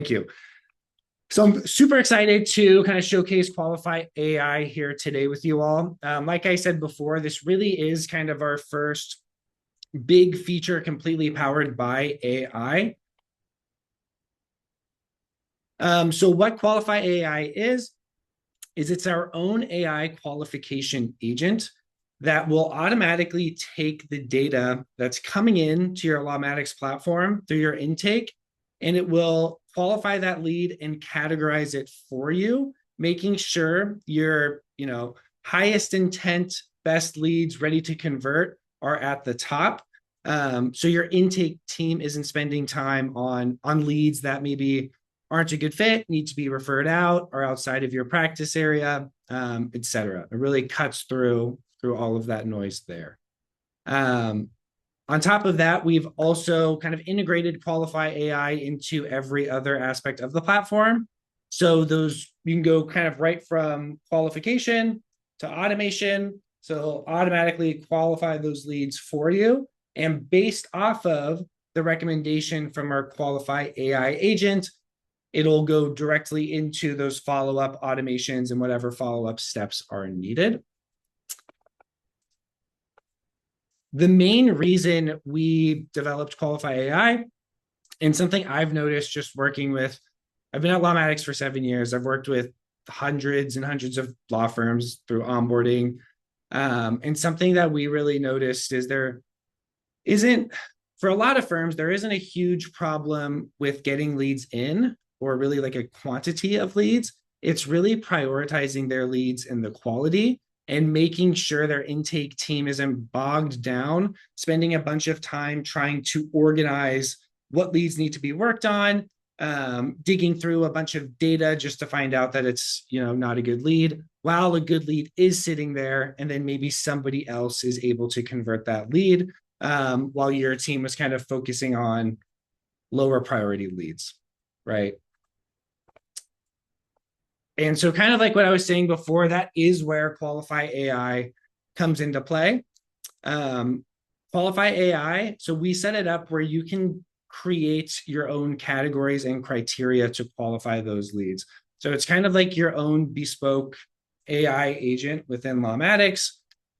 you. So I'm super excited to kind of showcase Qualify AI here today with you all. Like I said before, this really is kind of our first big feature completely powered by AI. So what Qualify AI is it's our own AI qualification agent that will automatically take the data that's coming in to your Lawmatics platform through your intake, and it will qualify that lead and categorize it for you, making sure your, highest intent, best leads ready to convert are at the top. So your intake team isn't spending time on leads that maybe aren't a good fit, need to be referred out, or outside of your practice area, et cetera. It really cuts through all of that noise there. On top of that, we've also kind of integrated Qualify AI into every other aspect of the platform. So those you can go kind of right from qualification to automation. So automatically qualify those leads for you. And based off of the recommendation from our Qualify AI agent, it'll go directly into those follow-up automations and whatever follow-up steps are needed. The main reason we developed Qualify AI, and something I've noticed just working with, I've been at Lawmatics for 7 years. I've worked with hundreds and hundreds of law firms through onboarding. And something that we really noticed is there isn't, for a lot of firms, there isn't a huge problem with getting leads in, or really like a quantity of leads. It's really prioritizing their leads and the quality and making sure their intake team isn't bogged down, spending a bunch of time trying to organize what leads need to be worked on, digging through a bunch of data just to find out that it's not a good lead, while a good lead is sitting there, and then maybe somebody else is able to convert that lead, while your team was kind of focusing on lower priority leads, right? And so kind of like what I was saying before, that is where Qualify AI comes into play. Qualify AI, so we set it up where you can create your own categories and criteria to qualify those leads. So it's kind of like your own bespoke AI agent within Lawmatics.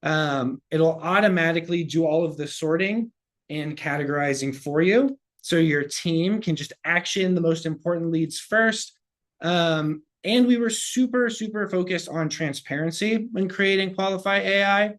It'll automatically do all of the sorting and categorizing for you. So your team can just action the most important leads first. And we were super, super focused on transparency when creating Qualify AI.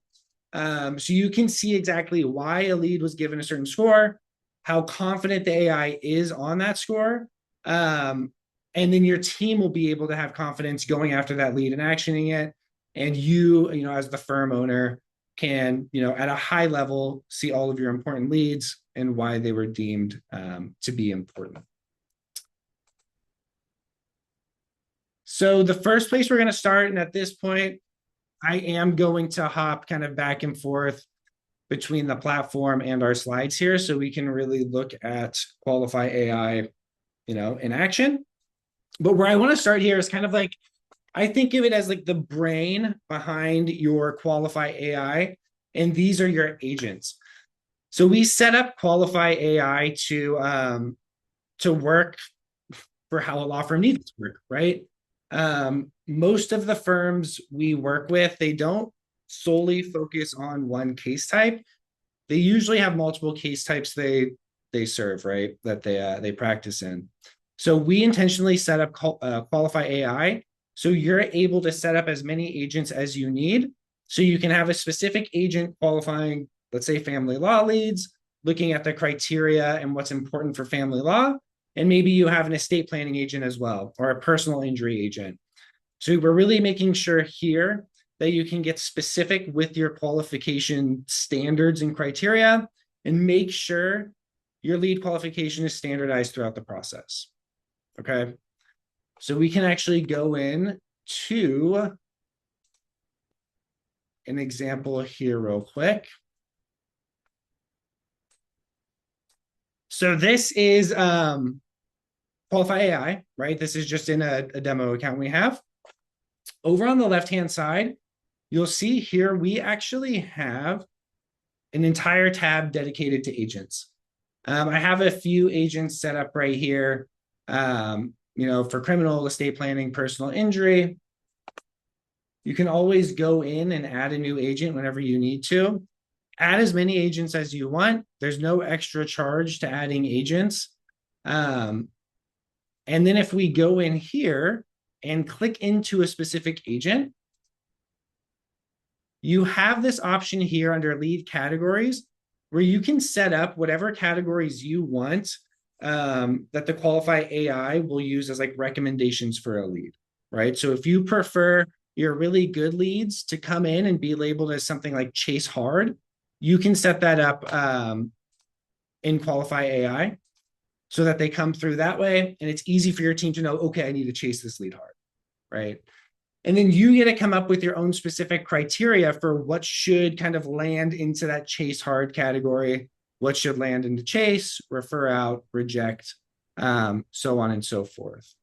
So you can see exactly why a lead was given a certain score, how confident the AI is on that score. And then your team will be able to have confidence going after that lead and actioning it. And you as the firm owner can, at a high level, see all of your important leads and why they were deemed to be important. So the first place we're going to start, and at this point, I am going to hop kind of back and forth between the platform and our slides here so we can really look at Qualify AI, in action. But where I want to start here is kind of like, I think of it as like the brain behind your Qualify AI, and these are your agents. So we set up Qualify AI to work for how a law firm needs to work, right? Most of the firms we work with, they don't solely focus on one case type. They usually have multiple case types they serve, right? That they practice in. So we intentionally set up Qualify AI, so you're able to set up as many agents as you need. So you can have a specific agent qualifying, let's say, family law leads, looking at the criteria and what's important for family law. And maybe you have an estate planning agent as well, or a personal injury agent. So we're really making sure here that you can get specific with your qualification standards and criteria, and make sure your lead qualification is standardized throughout the process. Okay. So we can actually go in to an example here real quick. So this is Qualify AI, right? This is just in a demo account we have. Over on the left-hand side, you'll see here we actually have an entire tab dedicated to agents. I have a few agents set up right here. For criminal, estate planning, personal injury. You can always go in and add a new agent whenever you need to. Add as many agents as you want. There's no extra charge to adding agents. Um, and then if we go in here and click into a specific agent, you have this option here under lead categories where you can set up whatever categories you want that the QualifyAI will use as like recommendations for a lead, right? So if you prefer your really good leads to come in and be labeled as something like chase hard, you can set that up in QualifyAI so that they come through that way. And it's easy for your team to know, okay, I need to chase this lead hard, right? And then you get to come up with your own specific criteria for what should kind of land into that chase hard category, what should land into chase, refer out, reject, so on and so forth.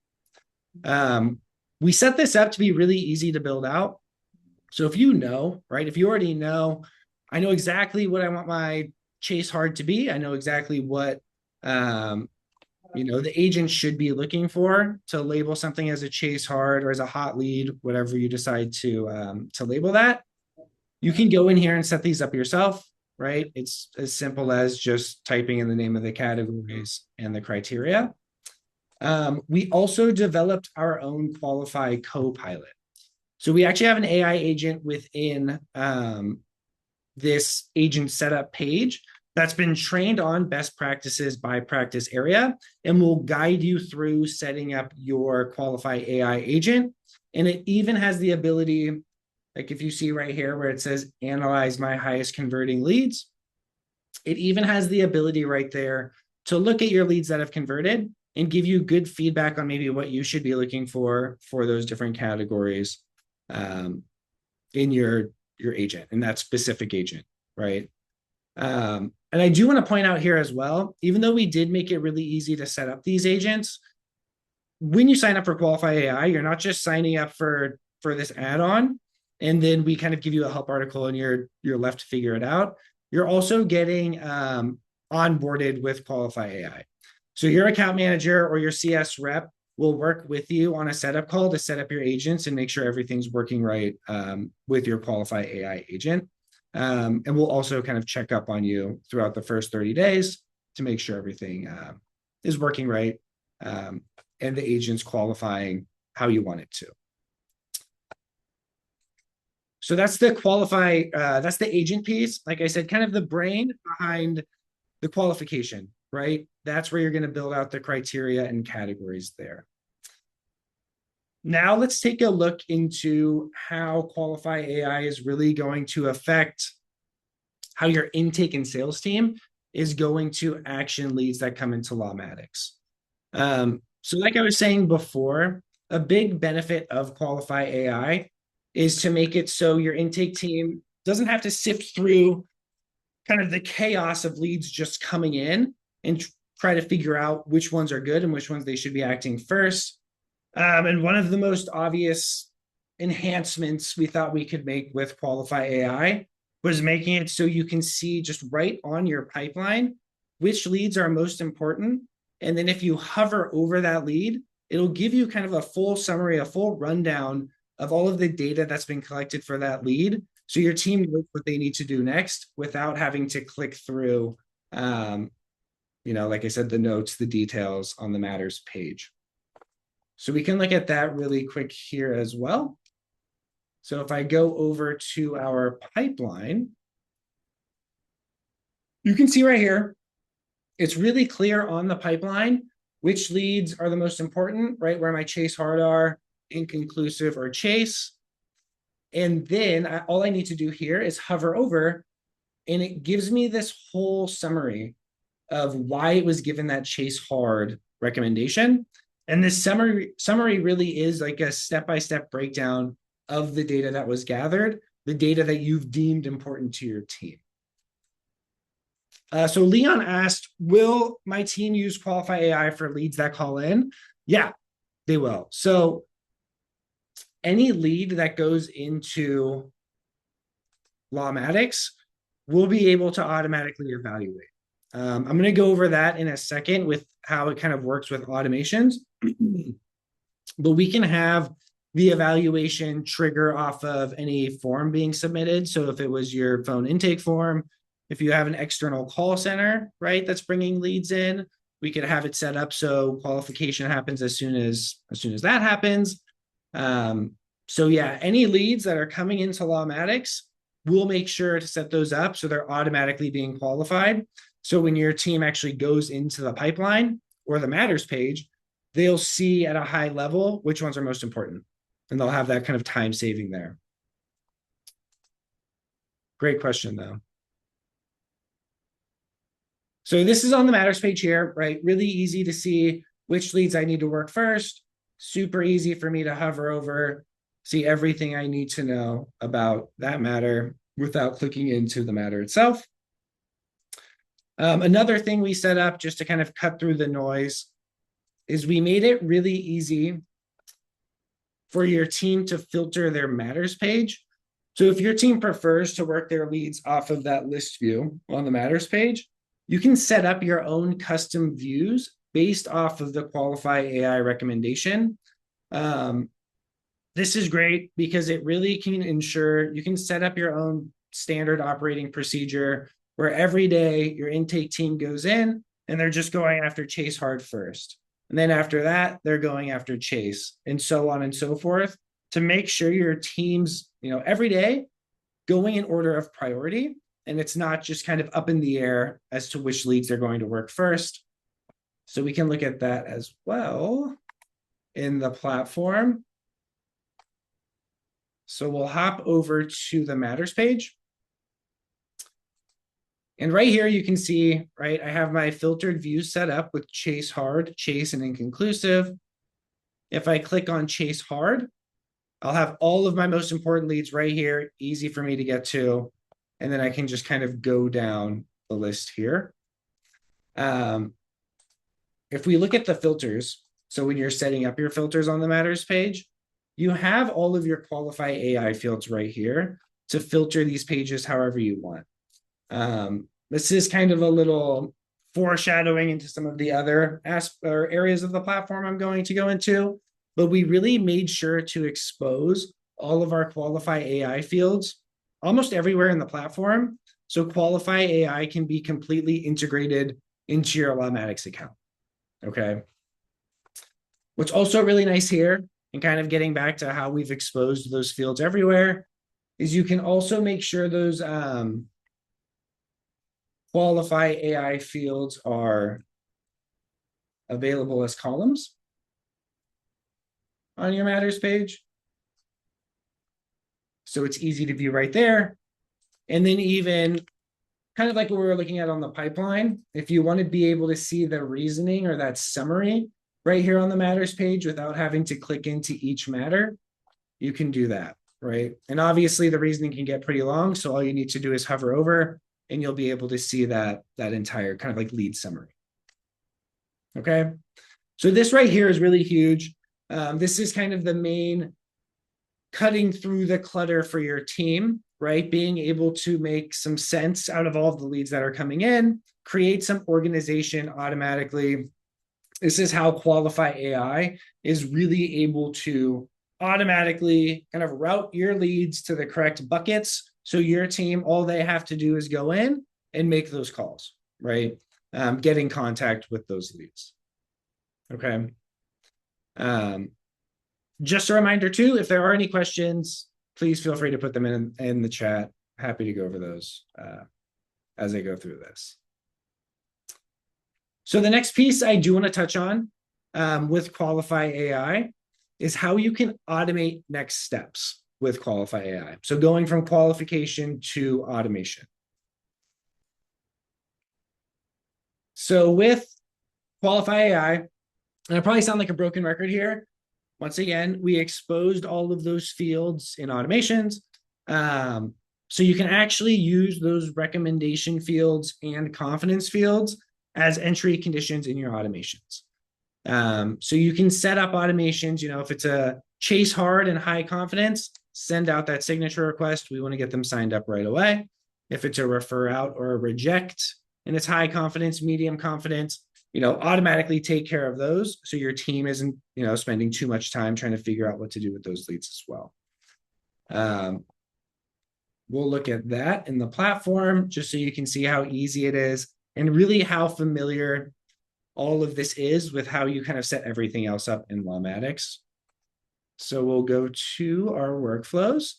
We set this up to be really easy to build out. So if you know, right, if you already know, I know exactly what I want my chase hard to be. I know exactly what the agent should be looking for to label something as a chase hard or as a hot lead, whatever you decide to label that. You can go in here and set these up yourself, right? It's as simple as just typing in the name of the categories and the criteria. We also developed our own Qualify Copilot. So we actually have an AI agent within this agent setup page that's been trained on best practices by practice area and will guide you through setting up your QualifyAI agent. And it even has the ability, like if you see right here where it says analyze my highest converting leads, it even has the ability right there to look at your leads that have converted and give you good feedback on maybe what you should be looking for those different categories in your agent, in that specific agent, right? And I do want to point out here as well, even though we did make it really easy to set up these agents, when you sign up for QualifyAI, you're not just signing up for this add-on, and then we kind of give you a help article and you're left to figure it out. You're also getting onboarded with QualifyAI. So your account manager or your CS rep will work with you on a setup call to set up your agents and make sure everything's working right with your QualifyAI agent. And we'll also kind of check up on you throughout the first 30 days to make sure everything is working right and the agent's qualifying how you want it to. So that's the that's the agent piece. Like I said, kind of the brain behind the qualification, right? That's where you're going to build out the criteria and categories there. Now let's take a look into how QualifyAI is really going to affect how your intake and sales team is going to action leads that come into Lawmatics. So like I was saying before, a big benefit of QualifyAI is to make it so your intake team doesn't have to sift through kind of the chaos of leads just coming in and try to figure out which ones are good and which ones they should be acting first. And one of the most obvious enhancements we thought we could make with QualifyAI was making it so you can see just right on your pipeline which leads are most important. And then if you hover over that lead, it'll give you kind of a full summary, a full rundown of all of the data that's been collected for that lead. So your team knows what they need to do next without having to click through, like I said, the notes, the details on the matters page. So we can look at that really quick here as well. So if I go over to our pipeline, you can see right here, it's really clear on the pipeline which leads are the most important, right? Where my chase hard are, inconclusive, or chase. And then all I need to do here is hover over, and it gives me this whole summary of why it was given that chase hard recommendation. And this summary really is like a step-by-step breakdown of the data that was gathered, the data that you've deemed important to your team. So Leon asked, will my team use QualifyAI for leads that call in? Yeah, they will. So any lead that goes into Lawmatics will be able to automatically evaluate. I'm going to go over that in a second with how it kind of works with automations. But we can have the evaluation trigger off of any form being submitted. So if it was your phone intake form, if you have an external call center, right, that's bringing leads in, we could have it set up so qualification happens as soon as that happens. So yeah, any leads that are coming into Lawmatics, we'll make sure to set those up so they're automatically being qualified. So when your team actually goes into the pipeline or the matters page, they'll see at a high level which ones are most important. And they'll have that kind of time saving there. Great question, though. So this is on the matters page here, right? Really easy to see which leads I need to work first. Super easy for me to hover over, see everything I need to know about that matter without clicking into the matter itself. Another thing we set up just to kind of cut through the noise is we made it really easy for your team to filter their matters page. So if your team prefers to work their leads off of that list view on the matters page, you can set up your own custom views based off of the QualifyAI recommendation. This is great because it really can ensure you can set up your own standard operating procedure where every day your intake team goes in and they're just going after Chase Hard first. And then after that, they're going after Chase and so on and so forth to make sure your teams, every day going in order of priority. And it's not just kind of up in the air as to which leads they're going to work first. So we can look at that as well in the platform. So we'll hop over to the matters page. And right here, you can see, right, I have my filtered views set up with Chase Hard, Chase, and Inconclusive. If I click on Chase Hard, I'll have all of my most important leads right here, easy for me to get to. And then I can just kind of go down the list here. If we look at the filters, so when you're setting up your filters on the matters page, you have all of your QualifyAI fields right here to filter these pages however you want. This is kind of a little foreshadowing into some of the other areas of the platform I'm going to go into, but we really made sure to expose all of our QualifyAI fields almost everywhere in the platform. So QualifyAI can be completely integrated into your Lawmatics account. Okay. What's also really nice here, and kind of getting back to how we've exposed those fields everywhere, is you can also make sure those QualifyAI fields are available as columns on your matters page. So it's easy to view right there. And then even kind of like what we were looking at on the pipeline, if you want to be able to see the reasoning or that summary right here on the matters page without having to click into each matter, you can do that, right? And obviously the reasoning can get pretty long. So all you need to do is hover over and you'll be able to see that entire kind of like lead summary. Okay. So this right here is really huge. This is kind of the main cutting through the clutter for your team, right? Being able to make some sense out of all of the leads that are coming in, create some organization automatically. This is how QualifyAI is really able to automatically kind of route your leads to the correct buckets. So your team, all they have to do is go in and make those calls, right? Get in contact with those leads. Okay. Just a reminder too, if there are any questions, please feel free to put them in the chat. Happy to go over those as I go through this. So the next piece I do want to touch on with QualifyAI is how you can automate next steps with QualifyAI. So going from qualification to automation. So with QualifyAI, and I probably sound like a broken record here. Once again, we exposed all of those fields in automations. So you can actually use those recommendation fields and confidence fields as entry conditions in your automations. So you can set up automations, if it's a Chase Hard and high confidence, send out that signature request. We want to get them signed up right away. If it's a refer out or a reject, and it's high confidence, medium confidence, automatically take care of those. So your team isn't, spending too much time trying to figure out what to do with those leads as well. We'll look at that in the platform just so you can see how easy it is and really how familiar all of this is with how you kind of set everything else up in Lawmatics. So we'll go to our workflows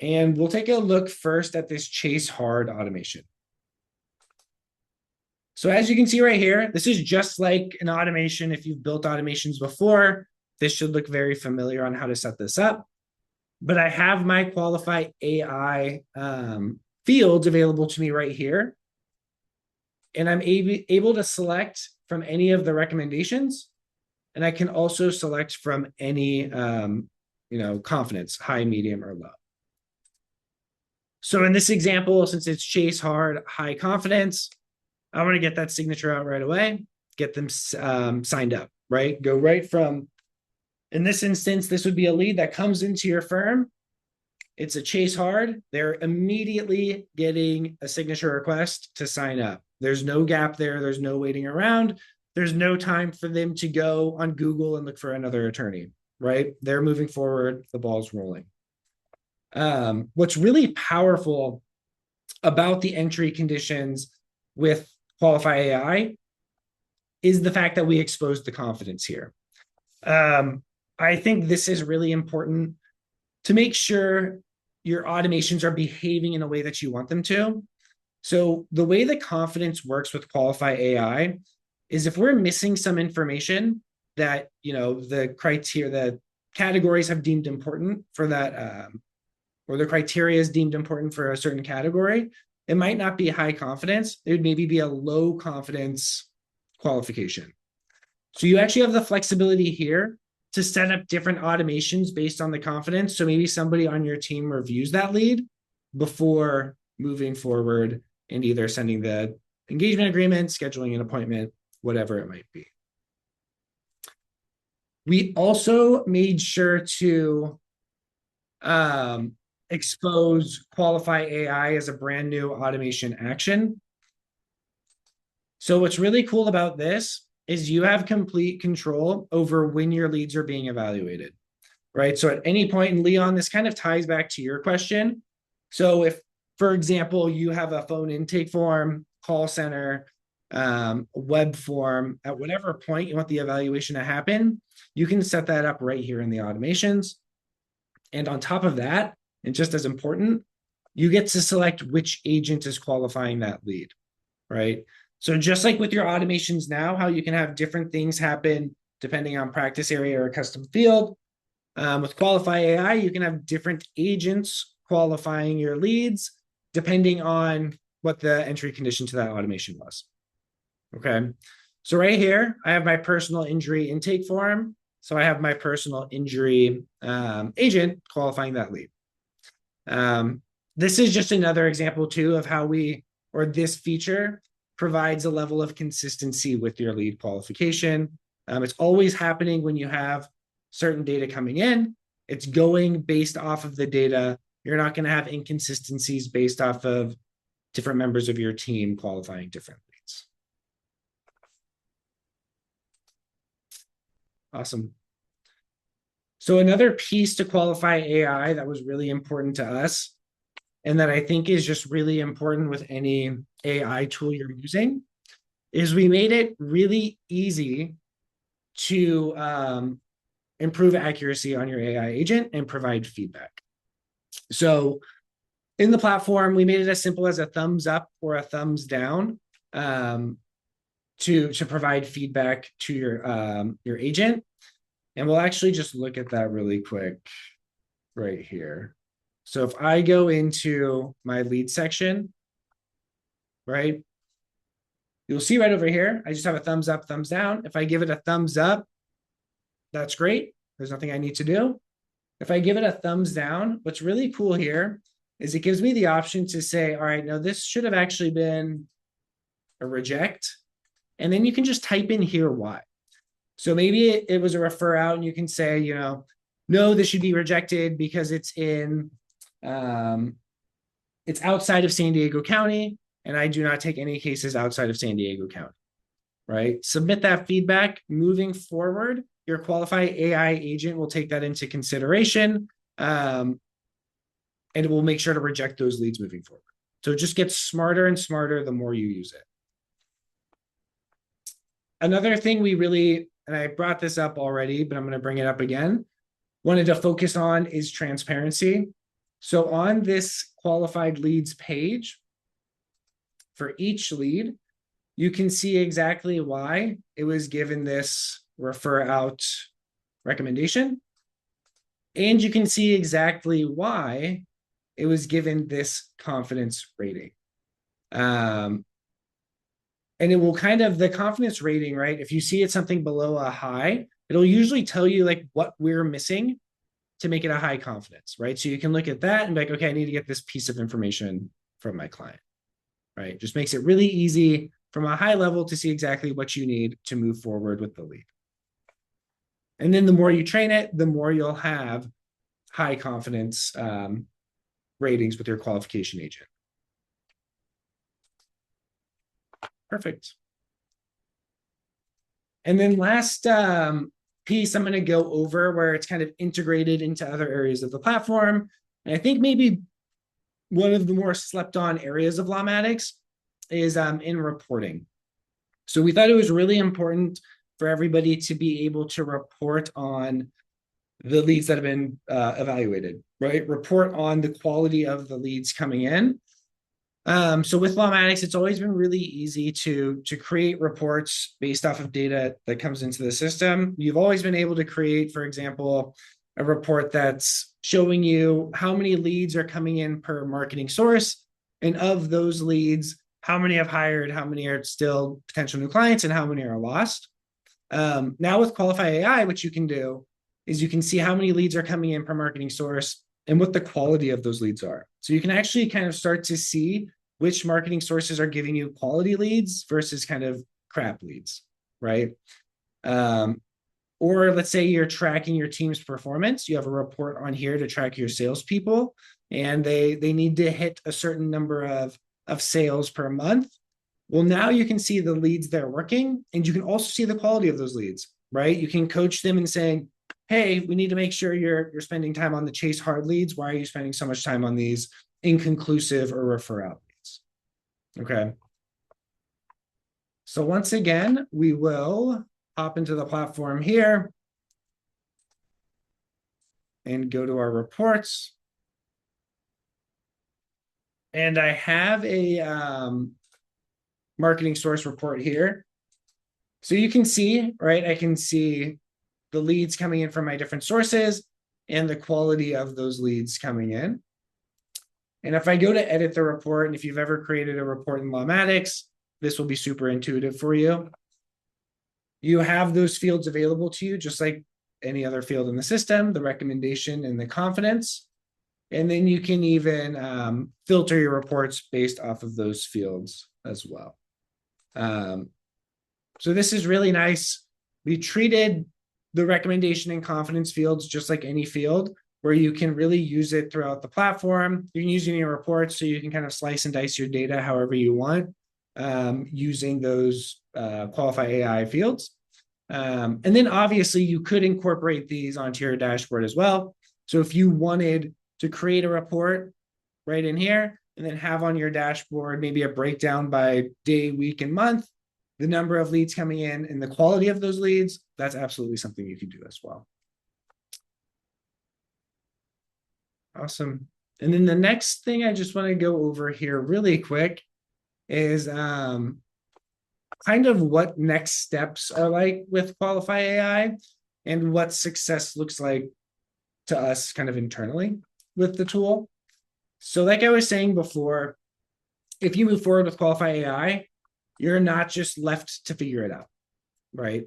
and we'll take a look first at this chase hard automation. So as you can see right here, this is just like an automation. If you've built automations before, this should look very familiar on how to set this up. But I have my Qualify AI fields available to me right here. And I'm able to select from any of the recommendations. And I can also select from any, confidence, high, medium, or low. So in this example, since it's chase hard, high confidence, I want to get that signature out right away, get them signed up, right? Go right from, in this instance, this would be a lead that comes into your firm. It's a chase hard. They're immediately getting a signature request to sign up. There's no gap there. There's no waiting around. There's no time for them to go on Google and look for another attorney, right? They're moving forward. The ball's rolling. What's really powerful about the entry conditions with Qualify AI is the fact that we exposed the confidence here. I think this is really important to make sure your automations are behaving in a way that you want them to. So the way the confidence works with Qualify AI is if we're missing some information that, the criteria, the categories have deemed important for that, or the criteria is deemed important for a certain category, it might not be high confidence. It would maybe be a low confidence qualification. So you actually have the flexibility here to set up different automations based on the confidence. So maybe somebody on your team reviews that lead before moving forward and either sending the engagement agreement, scheduling an appointment, whatever it might be. We also made sure to expose Qualify AI as a brand new automation action. So what's really cool about this is you have complete control over when your leads are being evaluated, right? So at any point, and Leon, this kind of ties back to your question. So if, for example, you have a phone intake form, call center, web form, at whatever point you want the evaluation to happen, you can set that up right here in the automations. And on top of that, and just as important, you get to select which agent is qualifying that lead, right? So just like with your automations now, how you can have different things happen depending on practice area or custom field, with Qualify AI, you can have different agents qualifying your leads depending on what the entry condition to that automation was. Okay, so right here, I have my personal injury intake form. So I have my personal injury agent qualifying that lead. This is just another example too of how this feature provides a level of consistency with your lead qualification. It's always happening when you have certain data coming in. It's going based off of the data. You're not going to have inconsistencies based off of different members of your team qualifying different leads. Awesome. So another piece to Qualify AI that was really important to us, and that I think is just really important with any AI tool you're using, is we made it really easy to improve accuracy on your AI agent and provide feedback. So in the platform, we made it as simple as a thumbs up or a thumbs down to provide feedback to your agent. And we'll actually just look at that really quick right here. So if I go into my lead section, right, you'll see right over here, I just have a thumbs up, thumbs down. If I give it a thumbs up, that's great. There's nothing I need to do. If I give it a thumbs down, what's really cool here is it gives me the option to say, all right, no, this should have actually been a reject. And then you can just type in here why. So maybe it was a refer out and you can say, no, this should be rejected because it's outside of San Diego County and I do not take any cases outside of San Diego County, right? Submit that feedback. Moving forward, your QualifyAI agent will take that into consideration, and it will make sure to reject those leads moving forward. So it just gets smarter and smarter the more you use it. Another thing we really, and I brought this up already, but I'm going to bring it up again, wanted to focus on is transparency. So on this qualified leads page, for each lead, you can see exactly why it was given this refer out recommendation. And you can see exactly why it was given this confidence rating. And it will kind of, the confidence rating, right? If you see it's something below a high, it'll usually tell you like what we're missing to make it a high confidence, right? So you can look at that and be like, okay, I need to get this piece of information from my client, right? Just makes it really easy from a high level to see exactly what you need to move forward with the lead. And then the more you train it, the more you'll have high confidence ratings with your qualification agent. Perfect. And then last piece I'm going to go over where it's kind of integrated into other areas of the platform. And I think maybe one of the more slept on areas of Lawmatics is in reporting. So we thought it was really important for everybody to be able to report on the leads that have been evaluated, right? Report on the quality of the leads coming in. So with Lawmatics, it's always been really easy to create reports based off of data that comes into the system. You've always been able to create, for example, a report that's showing you how many leads are coming in per marketing source. And of those leads, how many have hired, how many are still potential new clients, and how many are lost. Now with QualifyAI, what you can do is you can see how many leads are coming in per marketing source and what the quality of those leads are. So you can actually kind of start to see which marketing sources are giving you quality leads versus kind of crap leads, right? Or let's say you're tracking your team's performance. You have a report on here to track your salespeople, and they need to hit a certain number of sales per month. Well, now you can see the leads that are working, and you can also see the quality of those leads, right? You can coach them and saying, hey, we need to make sure you're spending time on the chase hard leads. Why are you spending so much time on these inconclusive or refer out leads? Okay. So once again, we will hop into the platform here and go to our reports. And I have a marketing source report here. So you can see, right? I can see the leads coming in from my different sources and the quality of those leads coming in. And if I go to edit the report, and if you've ever created a report in Lawmatics, this will be super intuitive for you. You have those fields available to you, just like any other field in the system, the recommendation and the confidence. And then you can even filter your reports based off of those fields as well. So this is really nice. We treated the recommendation and confidence fields just like any field, where you can really use it throughout the platform. You can use it in your reports, so you can kind of slice and dice your data however you want using those QualifyAI fields. And then obviously you could incorporate these onto your dashboard as well. So if you wanted to create a report right in here and then have on your dashboard maybe a breakdown by day, week, and month, the number of leads coming in and the quality of those leads, that's absolutely something you can do as well. Awesome. And then the next thing I just want to go over here really quick is kind of what next steps are like with QualifyAI and what success looks like to us kind of internally with the tool. So like I was saying before, if you move forward with QualifyAI, you're not just left to figure it out, right?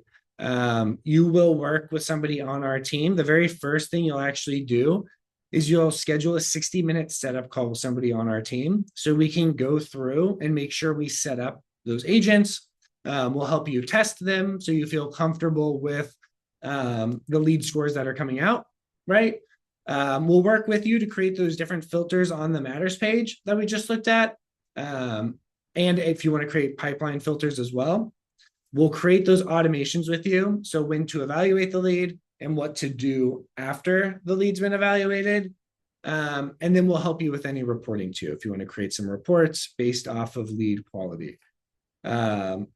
You will work with somebody on our team. The very first thing you'll actually do is you'll schedule a 60-minute setup call with somebody on our team so we can go through and make sure we set up those agents. We'll help you test them so you feel comfortable with the lead scores that are coming out, right? We'll work with you to create those different filters on the matters page that we just looked at. And And if you want to create pipeline filters as well, we'll create those automations with you. So when to evaluate the lead and what to do after the lead's been evaluated. And then we'll help you with any reporting too, if you want to create some reports based off of lead quality. And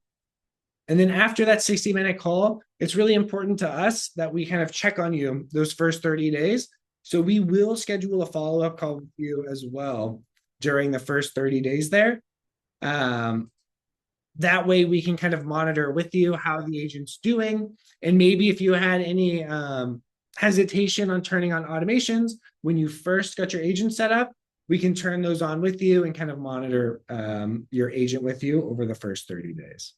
then after that 60-minute call, it's really important to us that we kind of check on you those first 30 days. So we will schedule a follow-up call with you as well during the first 30 days there. That way we can kind of monitor with you how the agent's doing. And maybe if you had any hesitation on turning on automations when you first got your agent set up, we can turn those on with you and kind of monitor your agent with you over the first 30 days.